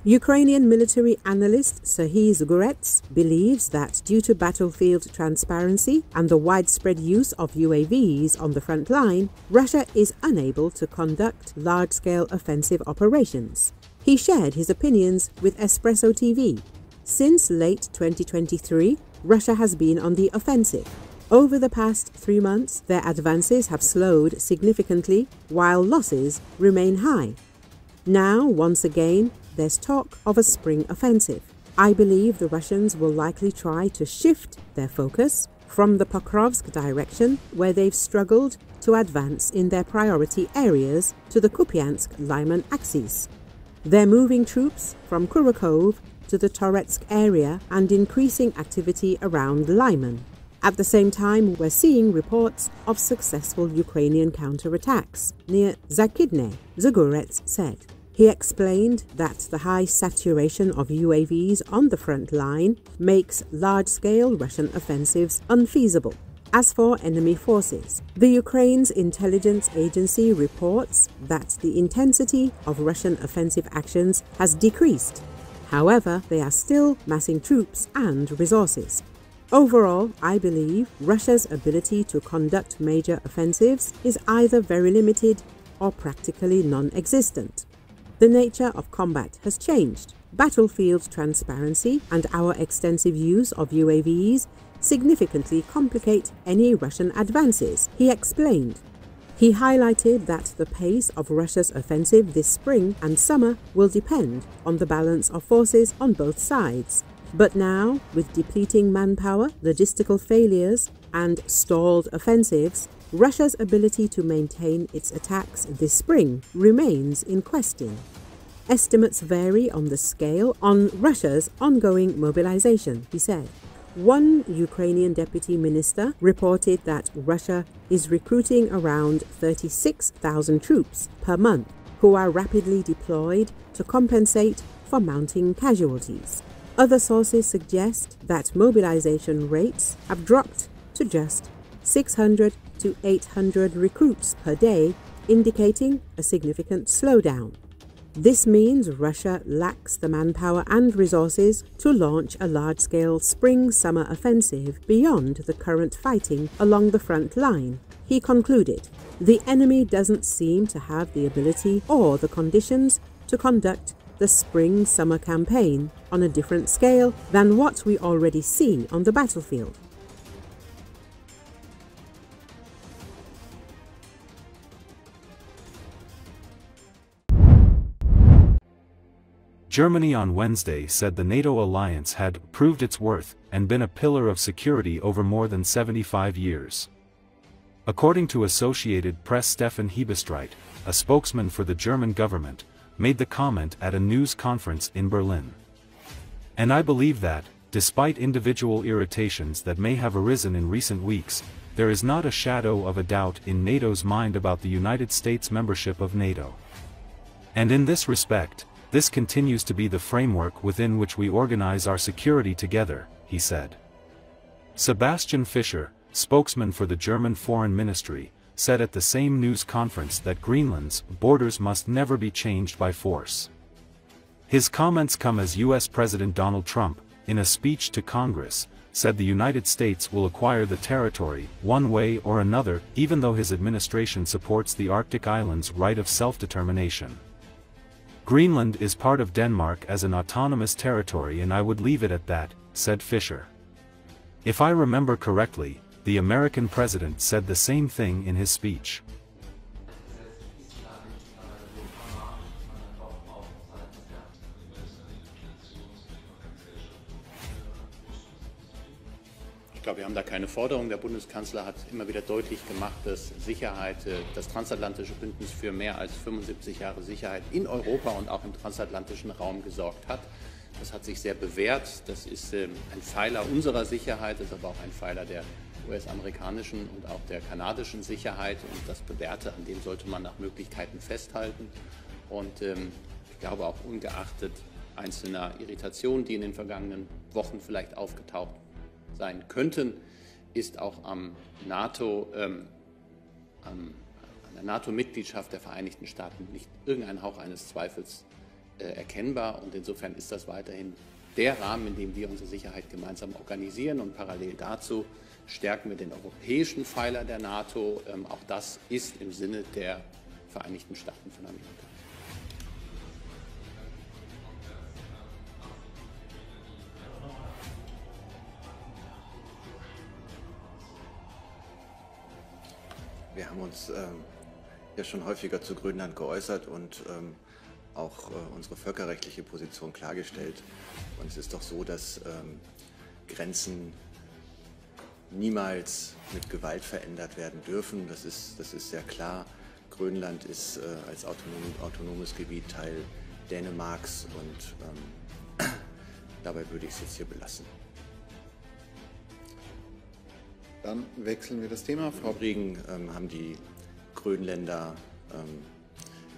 Ukrainian military analyst Serhiy Zagorets believes that due to battlefield transparency and the widespread use of UAVs on the front line, Russia is unable to conduct large-scale offensive operations. He shared his opinions with Espresso TV. Since late 2023, Russia has been on the offensive. Over the past 3 months, their advances have slowed significantly while losses remain high. Now, once again, there's talk of a spring offensive. I believe the Russians will likely try to shift their focus from the Pokrovsk direction, where they've struggled to advance in their priority areas, to the Kupiansk-Lyman axis. They're moving troops from Kurakhove to the Toretsk area and increasing activity around Lyman. At the same time, we're seeing reports of successful Ukrainian counterattacks near Zakidne, Zagorets said. He explained that the high saturation of UAVs on the front line makes large-scale Russian offensives unfeasible. As for enemy forces, the Ukraine's intelligence agency reports that the intensity of Russian offensive actions has decreased. However, they are still massing troops and resources. Overall, I believe Russia's ability to conduct major offensives is either very limited or practically non-existent. The nature of combat has changed. Battlefield transparency and our extensive use of UAVs significantly complicate any Russian advances, he explained. He highlighted that the pace of Russia's offensive this spring and summer will depend on the balance of forces on both sides. But now, with depleting manpower, logistical failures, and stalled offensives, Russia's ability to maintain its attacks this spring remains in question. Estimates vary on the scale on Russia's ongoing mobilization, he said. One Ukrainian deputy minister reported that Russia is recruiting around 36,000 troops per month, who are rapidly deployed to compensate for mounting casualties. Other sources suggest that mobilization rates have dropped to just 600 to 800 recruits per day, indicating a significant slowdown. This means Russia lacks the manpower and resources to launch a large-scale spring-summer offensive beyond the current fighting along the front line. He concluded, the enemy doesn't seem to have the ability or the conditions to conduct the spring-summer campaign on a different scale than what we already see on the battlefield. Germany on Wednesday said the NATO alliance had proved its worth and been a pillar of security over more than 75 years. According to Associated Press, Stefan Hebestreit, a spokesman for the German government, made the comment at a news conference in Berlin. And I believe that, despite individual irritations that may have arisen in recent weeks, there is not a shadow of a doubt in NATO's mind about the United States membership of NATO. And in this respect, this continues to be the framework within which we organize our security together, he said. Sebastian Fischer, spokesman for the German Foreign Ministry, said at the same news conference that Greenland's borders must never be changed by force. His comments come as U.S. President Donald Trump, in a speech to Congress, said the United States will acquire the territory one way or another, even though his administration supports the Arctic islands' right of self-determination. Greenland is part of Denmark as an autonomous territory, and I would leave it at that, said Fischer. If I remember correctly, the American president said the same thing in his speech. Ich glaube, wir haben da keine Forderung. Der Bundeskanzler hat immer wieder deutlich gemacht, dass Sicherheit, das transatlantische Bündnis für mehr als 75 Jahre Sicherheit in Europa und auch im transatlantischen Raum gesorgt hat. Das hat sich sehr bewährt. Das ist ein Pfeiler unserer Sicherheit, das ist aber auch ein Pfeiler der US-amerikanischen und auch der kanadischen Sicherheit. Und das Bewährte, an dem sollte man nach Möglichkeiten festhalten. Und ich glaube auch ungeachtet einzelner Irritationen, die in den vergangenen Wochen vielleicht aufgetaucht sein könnten, ist auch an der NATO-Mitgliedschaft der Vereinigten Staaten nicht irgendein Hauch eines Zweifels erkennbar. Und insofern ist das weiterhin der Rahmen, in dem wir unsere Sicherheit gemeinsam organisieren. Und parallel dazu stärken wir den europäischen Pfeiler der NATO. Auch das ist im Sinne der Vereinigten Staaten von Amerika. Wir haben uns ja schon häufiger zu Grönland geäußert und auch unsere völkerrechtliche Position klargestellt. Und es ist doch so, dass Grenzen niemals mit Gewalt verändert werden dürfen. Das ist sehr klar. Grönland ist als autonomes Gebiet Teil Dänemarks und dabei würde ich es jetzt hier belassen. Dann wechseln wir das Thema. Im Übrigen haben die Grönländer,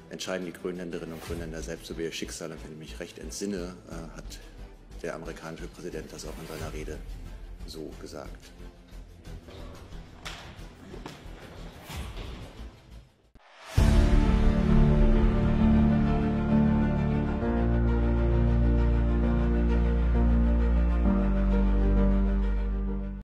entscheiden die Grönländerinnen und Grönländer selbst über ihr Schicksal. Und wenn ich mich recht entsinne, hat der amerikanische Präsident das auch in seiner Rede so gesagt.